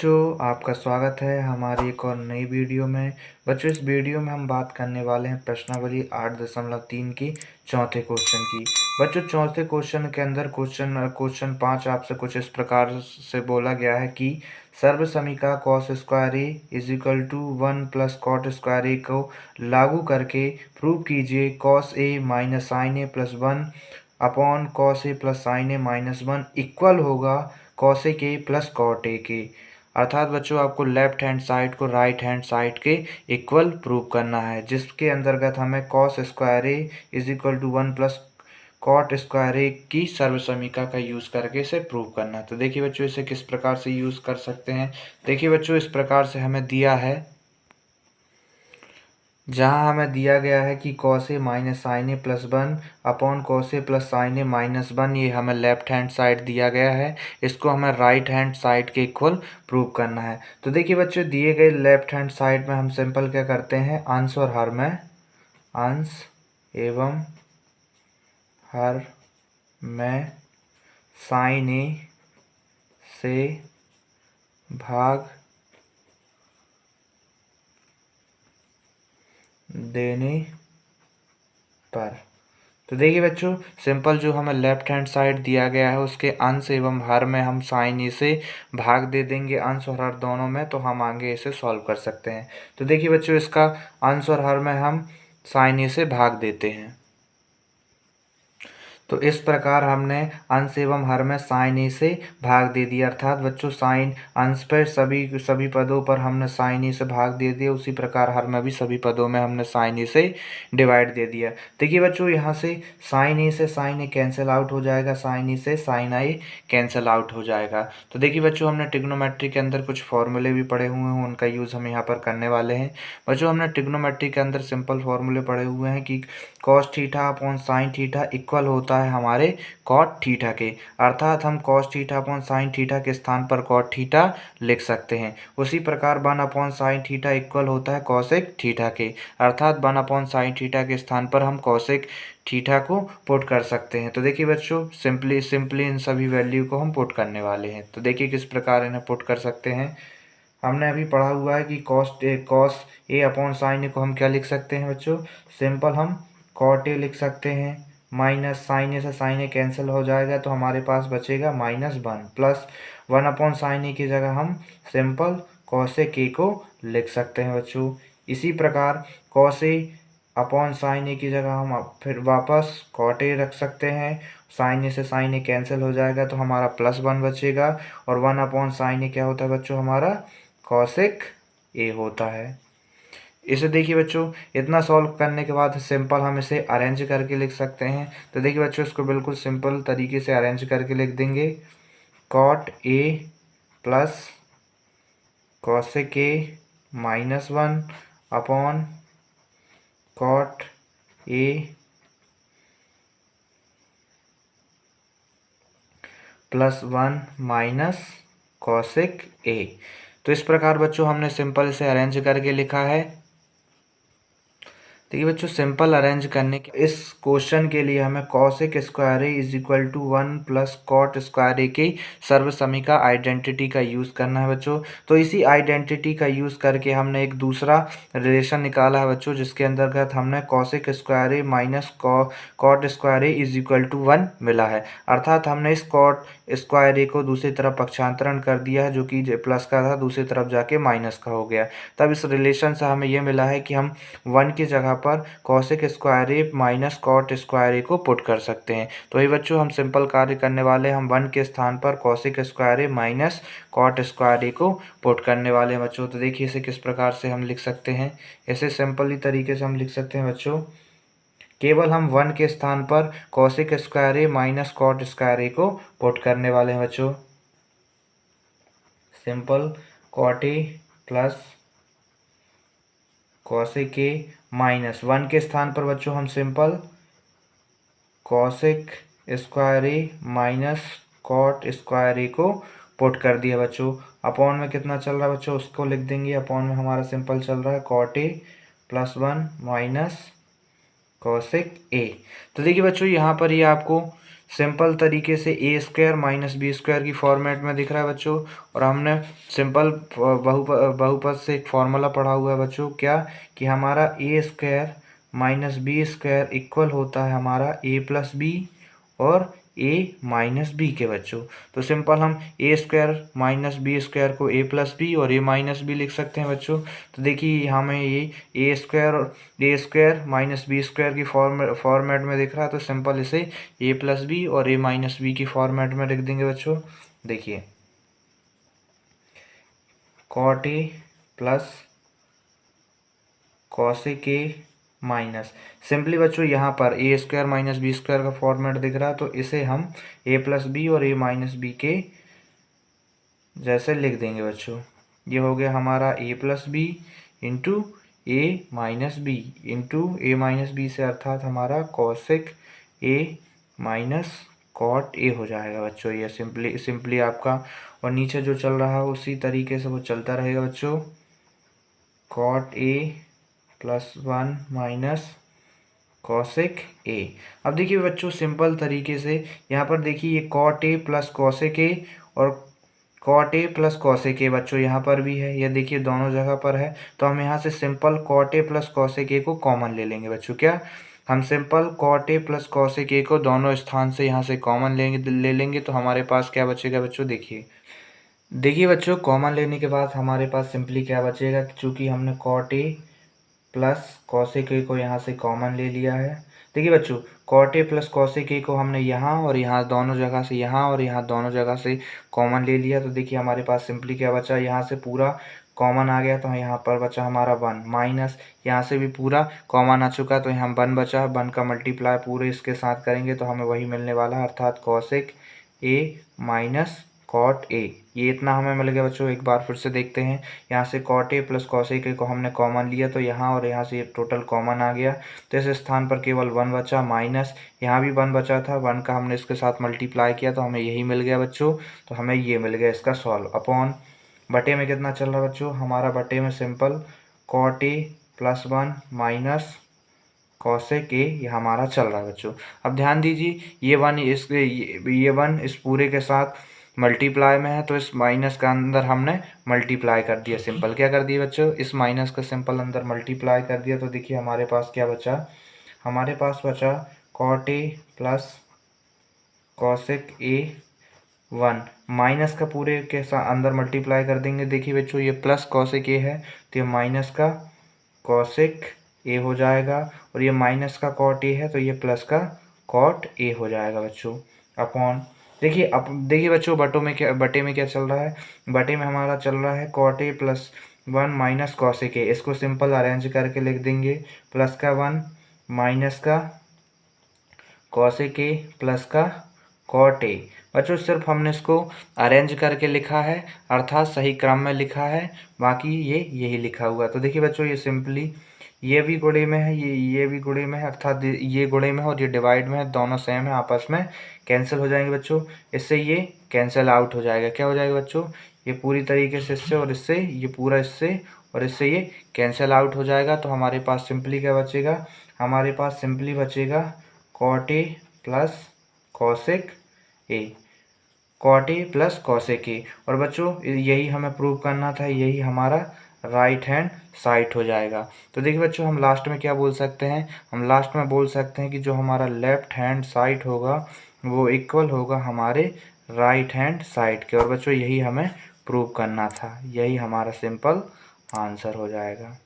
बच्चों, आपका स्वागत है हमारी एक और नई वीडियो में। बच्चों, इस वीडियो में हम बात करने वाले हैं प्रश्नावली 8.3 की चौथे क्वेश्चन की। बच्चों, चौथे क्वेश्चन के अंदर क्वेश्चन 5 आपसे कुछ इस प्रकार से बोला गया है कि सर्व समीकरण cos square A is equal to 1 plus cot square A को लागू करके प्रूव कीजिए cos A minus sine A plus 1 upon cos A plus sine A minus 1 equal होगा cosec A plus cot A के। अर्थात बच्चों, आपको लेफ्ट हैंड साइड को राइट हैंड साइड के इक्वल प्रूव करना है, जिसके अंतर्गत हमें cos square A is equal to 1 plus cot square A की सर्व समीकरण का यूज़ करके इसे प्रूव करना है। तो देखिए बच्चों, इसे किस प्रकार से यूज़ कर सकते हैं। देखिए बच्चों, इस प्रकार से हमें दिया है, जहाँ हमें दिया गया है कि cos A minus sine A plus 1 upon cos A plus sine A minus 1, ये हमें लेफ्ट हैंड साइड दिया गया है। इसको हमें राइट हैंड साइड के इक्वल प्रूव करना है। तो देखिए बच्चों, दिए गए लेफ्ट हैंड साइड में हम सिंपल क्या करते हैं, अंश और हर में अंश एवं हर में साइन ए से भाग देने पर। तो देखिए बच्चों, सिंपल जो हमें लेफ्ट हैंड साइड दिया गया है उसके अंश एवं हर में हम साइन ए से भाग दे देंगे, अंश और हर दोनों में, तो हम आगे इसे सॉल्व कर सकते हैं। तो देखिए बच्चों, इसका अंश और हर में हम साइन ए से भाग देते हैं। तो इस प्रकार हमने अंश एवं हर में साइन ए से भाग दे दिया। अर्थात बच्चों, साइन अंश पर सभी पदों पर हमने साइन ए से भाग दे दिया, उसी प्रकार हर में भी सभी पदों में हमने साइन ए से डिवाइड दे दिया। देखिए बच्चों, यहाँ से साइन ए से साइन ए कैंसिल आउट हो जाएगा, साइन ए से साइन आई कैंसिल आउट हो जाएगा। तो देखिए बच्चों, हमने ट्रिग्नोमेट्री के अंदर कुछ फॉर्मूले भी पढ़े हुए हैं, उनका यूज़ हम यहाँ पर करने वाले हैं। बच्चों, हमने ट्रिग्नोमेट्री के अंदर सिंपल फॉर्मूले पढ़े हुए हैं कि cos theta upon sine theta equal होता है हमारे कॉट थीटा के। अर्थात हम cos theta upon sine theta के स्थान पर कॉट थीटा लिख सकते हैं। उसी प्रकार 1 अपॉन साइन थीटा इक्वल होता है कॉसेक थीटा के। अर्थात 1 अपॉन साइन थीटा के स्थान पर हम कॉसेक थीटा को पुट कर सकते हैं। तो देखिए बच्चों, सिंपली इन सभी वैल्यू को हम पुट करने वाले हैं। तो देखिए किस प्रकार इन्हें पुट कर सकते हैं। हमने अभी पढ़ा हुआ है कि कॉस ए अपॉन साइन ए को हम क्या लिख सकते हैं बच्चों, सिंपल हम कॉट ए लिख सकते हैं, माइनस साइन ए से साइन ए कैंसिल हो जाएगा, तो हमारे पास बचेगा -1 प्लस 1 अपॉन साइन ए की जगह हम सिंपल कॉसेक ए को लिख सकते हैं बच्चों। इसी प्रकार कॉस ए अपॉन साइन ए की जगह हम फिर वापस कॉट ए रख सकते हैं, साइन ए से साइन ए कैंसिल हो जाएगा, तो हमारा +1 बचेगा, और 1 अपॉन साइन ए क्या होता है बच्चों, हमारा कॉसेक ए होता है। इसे देखिए बच्चों, इतना सॉल्व करने के बाद सिंपल हम इसे अरेंज करके लिख सकते हैं। तो देखिए बच्चों, इसको बिल्कुल सिंपल तरीके से अरेंज करके लिख देंगे, cot A plus cosec A -1 upon cot A +1 minus cosec A. तो इस प्रकार बच्चों हमने सिंपल इसे अरेंज करके लिखा है। देखिए बच्चों, सिंपल अरेंज करने के इस क्वेश्चन के लिए हमें cosec square A is equal to 1 plus cot square A की सर्व समीकरण आइडेंटिटी का यूज़ करना है बच्चों। तो इसी आइडेंटिटी का यूज़ करके हमने एक दूसरा रिलेशन निकाला है बच्चों, जिसके अंतर्गत हमने cosec square A minus cot square A is equal to 1 मिला है। अर्थात हमने इस कॉट स्क्वायर ए को दूसरी तरफ पक्षांतरण कर दिया है, जो कि प्लस का था, दूसरी तरफ जाके माइनस का हो गया। तब इस रिलेशन से हमें यह मिला है कि हम 1 की जगह पर cosec square A minus cot square A को पुट कर सकते हैं। तो ये बच्चों, हम सिंपल कार्य करने वाले हैं, हम 1 के स्थान पर cosec square A minus cot square A को पुट करने वाले हैं बच्चों। तो देखिए इसे किस प्रकार से हम लिख सकते हैं। इसे सिंपली तरीके से हम लिख सकते हैं बच्चों, केवल हम 1 के स्थान पर cosec square A minus cot square A को पुट करने वाले हैं बच्चों। Simple cot A plus cosec A minus 1 के स्थान पर बच्चों हम simple cosec square A minus cot square A को पुट कर दिया बच्चों। अपॉन में कितना चल रहा है बच्चों, उसको लिख देंगे। अपॉन में हमारा सिंपल चल रहा है cot A +1 minus cosec A. तो देखिए बच्चों, यहाँ पर ये आपको सिंपल तरीके से ए स्क्वायर माइनस बी स्क्वायर की फॉर्मेट में दिख रहा है बच्चों। और हमने सिंपल बहुपद से एक फॉर्मूला पढ़ा हुआ है बच्चों, क्या कि हमारा A square minus B square equal होता है हमारा ए प्लस बी और ए माइनस बी के बच्चों। तो सिंपल हम ए स्क्वायर माइनस बी स्क्वायर को ए प्लस बी और ए माइनस बी लिख सकते हैं बच्चों। तो देखिए हमें ये ए स्क्वायर माइनस बी स्क्वायर की फॉर्मेट में दिख रहा है, तो सिंपल इसे ए प्लस बी और ए माइनस बी की फॉर्मेट में लिख देंगे बच्चों। देखिए cot A plus cosec A minus, simply बच्चों यहाँ पर A square minus B square का फॉर्मेट दिख रहा है, तो इसे हम ए प्लस बी और ए माइनस बी के जैसे लिख देंगे बच्चों। ये हो गया हमारा A plus B into A minus B into A minus B से अर्थात हमारा cosec A minus cot A हो जाएगा बच्चों। ये सिंपली आपका, और नीचे जो चल रहा है उसी तरीके से वो चलता रहेगा बच्चों। Cot A plus 1 minus cosec A. अब देखिए बच्चों सिंपल तरीके से यहाँ पर देखिए ये cot A plus cosec A और cot A plus cosec A बच्चों यहाँ पर भी है, ये देखिए दोनों जगह पर है। तो हम यहाँ से simple cot A plus cosec A को कॉमन ले लेंगे बच्चों। क्या हम simple cot A plus cosec A को दोनों स्थान से यहाँ से कॉमन ले लेंगे, तो हमारे पास क्या बचेगा बच्चों। देखिए बच्चों कॉमन लेने के बाद हमारे पास सिंपली क्या बचेगा, चूँकि हमने cot A plus cosec A को यहाँ से कॉमन ले लिया है। देखिए बच्चों cot A plus cosec A को हमने यहाँ और यहाँ दोनों जगह से, यहाँ और यहाँ दोनों जगह से कॉमन ले लिया। तो देखिए हमारे पास सिंपली क्या बचा, यहाँ से पूरा कॉमन आ गया, तो यहाँ पर बचा हमारा 1 माइनस यहाँ से भी पूरा कॉमन आ चुका, तो यहाँ 1 बचा। 1 का मल्टीप्लाई पूरे इसके साथ करेंगे तो हमें वही मिलने वाला है, अर्थात cosec A minus cot A. ये इतना हमें मिल गया बच्चों। एक बार फिर से देखते हैं, यहाँ से cot A plus cosec A को हमने कॉमन लिया, तो यहाँ और यहाँ से ये टोटल कॉमन आ गया। तो इस स्थान पर केवल 1 बचा, माइनस यहाँ भी 1 बचा था, 1 का हमने इसके साथ मल्टीप्लाई किया तो हमें यही मिल गया बच्चों। तो हमें ये मिल गया इसका सॉल्व। अपॉन बटे में कितना चल रहा है बच्चों, हमारा बटे में simple cot A plus 1 minus cosec A ये हमारा चल रहा है बच्चों। अब ध्यान दीजिए ये 1 इस पूरे के साथ मल्टीप्लाई में है, तो इस माइनस का अंदर हमने मल्टीप्लाई कर दिया। सिंपल क्या कर दिया बच्चों, इस माइनस का सिंपल अंदर मल्टीप्लाई कर दिया। तो देखिए हमारे पास क्या बचा, हमारे पास बचा cot A plus cosec A 1 minus का पूरे के साथ अंदर मल्टीप्लाई कर देंगे। देखिए बच्चों ये प्लस कॉसेक ए है, तो ये माइनस का कॉसेक ए हो जाएगा, और ये माइनस का कॉट ए है, तो ये प्लस का कॉट ए हो जाएगा बच्चों। अपॉन देखिए बच्चों बटे में क्या चल रहा है, बटे में हमारा चल रहा है cot A plus 1 minus cosec A. इसको सिंपल अरेंज करके लिख देंगे, प्लस का 1 माइनस का कॉसेक ए प्लस का कॉट ए। बच्चों सिर्फ हमने इसको अरेंज करके लिखा है, अर्थात सही क्रम में लिखा है, बाकी ये यही लिखा हुआ। तो देखिए बच्चों ये सिंपली ये भी गुणे में है, ये भी गुणे में है, अर्थात ये गुणे में है और ये डिवाइड में है, दोनों सेम है, आपस में कैंसिल हो जाएंगे बच्चों। इससे ये कैंसिल आउट हो जाएगा। क्या हो जाएगा बच्चों, ये पूरी तरीके से इससे और इससे, ये पूरा इससे और इससे ये कैंसिल आउट हो जाएगा। तो हमारे पास सिंपली क्या बचेगा, हमारे पास सिंपली बचेगा cot A plus cosec A, cot A plus cosec A. और बच्चों यही हमें प्रूव करना था, यही हमारा राइट हैंड साइड हो जाएगा। तो देखिए बच्चों हम लास्ट में क्या बोल सकते हैं, हम लास्ट में बोल सकते हैं कि जो हमारा लेफ्ट हैंड साइड होगा वो इक्वल होगा हमारे राइट हैंड साइड के। और बच्चों यही हमें प्रूव करना था, यही हमारा सिंपल आंसर हो जाएगा।